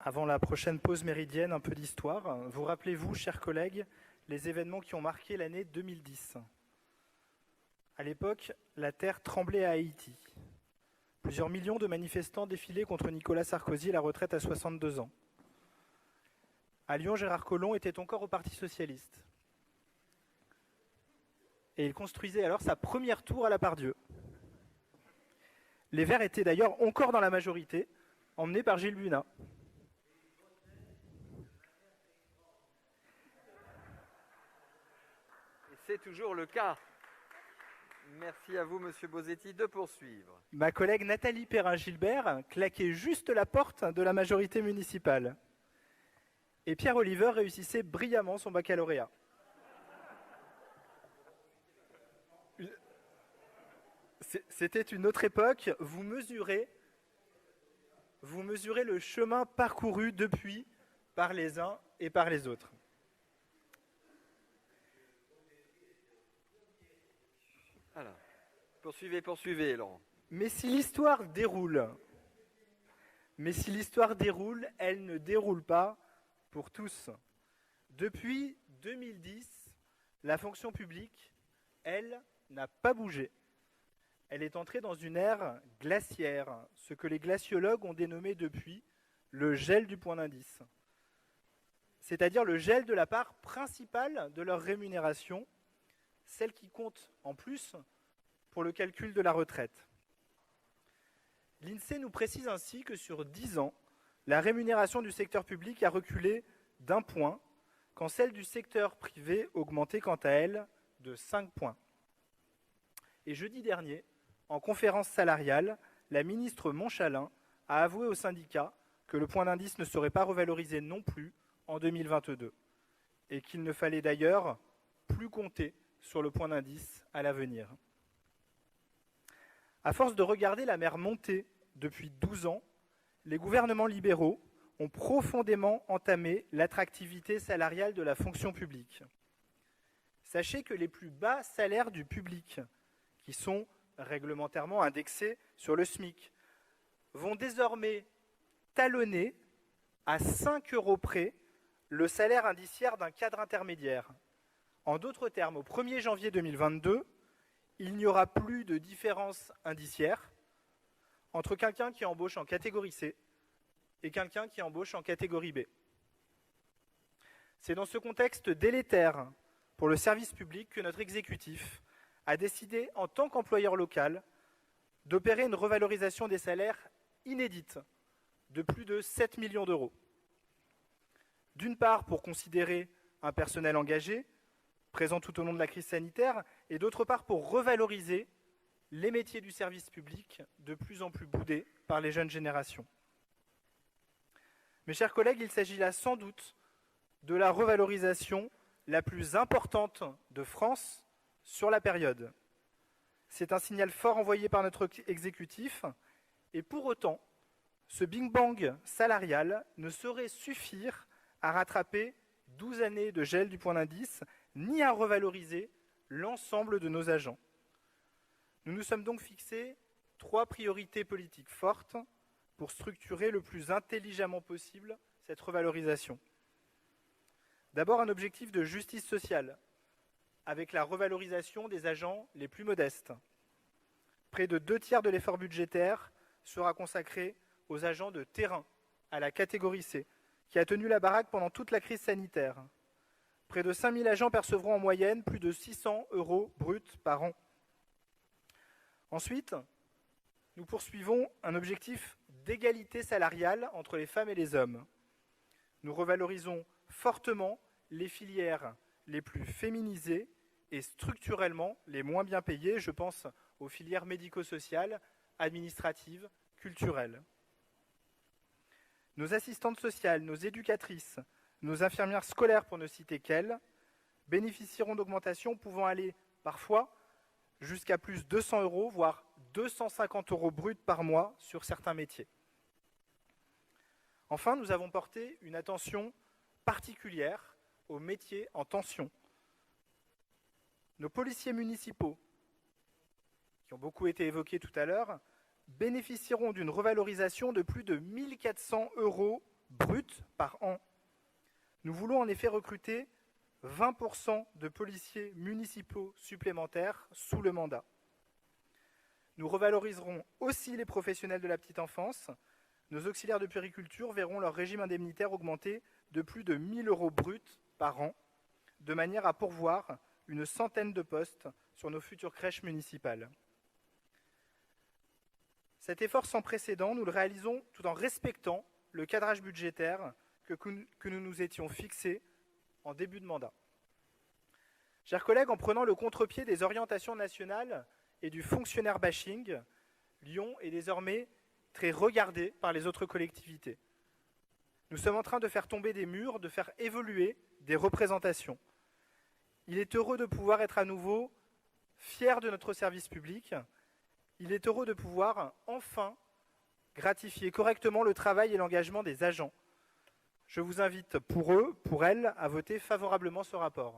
Avant la prochaine pause méridienne, un peu d'histoire. Vous rappelez-vous, chers collègues, les événements qui ont marqué l'année 2010 ? À l'époque, la terre tremblait à Haïti. Plusieurs millions de manifestants défilaient contre Nicolas Sarkozy et la retraite à 62 ans. À Lyon, Gérard Collomb était encore au Parti socialiste. Et il construisait alors sa première tour à la Part-Dieu. Les Verts étaient d'ailleurs encore dans la majorité, emmenés par Gilles Bunat. Et c'est toujours le cas. Merci à vous, Monsieur Bosetti, de poursuivre. Ma collègue Nathalie Perrin-Gilbert claquait juste la porte de la majorité municipale. Et Pierre Oliver réussissait brillamment son baccalauréat. C'était une autre époque. Vous mesurez le chemin parcouru depuis par les uns et par les autres. Alors, poursuivez, Laurent. Mais si l'histoire déroule, elle ne déroule pas pour tous. Depuis 2010, la fonction publique, elle, n'a pas bougé. Elle est entrée dans une ère glaciaire, ce que les glaciologues ont dénommé depuis le gel du point d'indice. C'est-à-dire le gel de la part principale de leur rémunération, celle qui compte en plus pour le calcul de la retraite. L'INSEE nous précise ainsi que sur 10 ans, la rémunération du secteur public a reculé d'1 point, quand celle du secteur privé augmentait quant à elle de 5 points. Et jeudi dernier, en conférence salariale, la ministre Montchalin a avoué aux syndicats que le point d'indice ne serait pas revalorisé non plus en 2022 et qu'il ne fallait d'ailleurs plus compter sur le point d'indice à l'avenir. À force de regarder la mer monter depuis 12 ans, les gouvernements libéraux ont profondément entamé l'attractivité salariale de la fonction publique. Sachez que les plus bas salaires du public, qui sont réglementairement indexés sur le SMIC, vont désormais talonner à 5 € près le salaire indiciaire d'un cadre intermédiaire. En d'autres termes, au 1er janvier 2022, il n'y aura plus de différence indiciaire entre quelqu'un qui embauche en catégorie C et quelqu'un qui embauche en catégorie B. C'est dans ce contexte délétère pour le service public que notre exécutif a décidé, en tant qu'employeur local, d'opérer une revalorisation des salaires inédite de plus de 7 millions d'euros. D'une part, pour considérer un personnel engagé, présent tout au long de la crise sanitaire, et d'autre part, pour revaloriser les métiers du service public de plus en plus boudés par les jeunes générations. Mes chers collègues, il s'agit là sans doute de la revalorisation la plus importante de France sur la période. C'est un signal fort envoyé par notre exécutif, et pour autant, ce Big Bang salarial ne saurait suffire à rattraper 12 années de gel du point d'indice, ni à revaloriser l'ensemble de nos agents. Nous nous sommes donc fixés 3 priorités politiques fortes pour structurer le plus intelligemment possible cette revalorisation. D'abord, un objectif de justice sociale, avec la revalorisation des agents les plus modestes. Près de 2/3 de l'effort budgétaire sera consacré aux agents de terrain, à la catégorie C, qui a tenu la baraque pendant toute la crise sanitaire. Près de 5000 agents percevront en moyenne plus de 600 € bruts par an. Ensuite, nous poursuivons un objectif d'égalité salariale entre les femmes et les hommes. Nous revalorisons fortement les filières les plus féminisées et structurellement les moins bien payées. Je pense aux filières médico-sociales, administratives, culturelles. Nos assistantes sociales, nos éducatrices, nos infirmières scolaires, pour ne citer qu'elles, bénéficieront d'augmentations pouvant aller parfois jusqu'à plus de 200 €, voire 250 € bruts par mois sur certains métiers. Enfin, nous avons porté une attention particulière aux métiers en tension. Nos policiers municipaux, qui ont beaucoup été évoqués tout à l'heure, bénéficieront d'une revalorisation de plus de 1 400 € bruts par an. Nous voulons en effet recruter 20% de policiers municipaux supplémentaires sous le mandat. Nous revaloriserons aussi les professionnels de la petite enfance. Nos auxiliaires de puériculture verront leur régime indemnitaire augmenter de plus de 1 000 € bruts par an, de manière à pourvoir une centaine de postes sur nos futures crèches municipales. Cet effort sans précédent, nous le réalisons tout en respectant le cadrage budgétaire que nous nous étions fixés en début de mandat. Chers collègues, en prenant le contre-pied des orientations nationales et du fonctionnaire bashing, Lyon est désormais très regardé par les autres collectivités. Nous sommes en train de faire tomber des murs, de faire évoluer des représentations. Il est heureux de pouvoir être à nouveau fier de notre service public. Il est heureux de pouvoir enfin gratifier correctement le travail et l'engagement des agents. Je vous invite pour eux, pour elles, à voter favorablement ce rapport.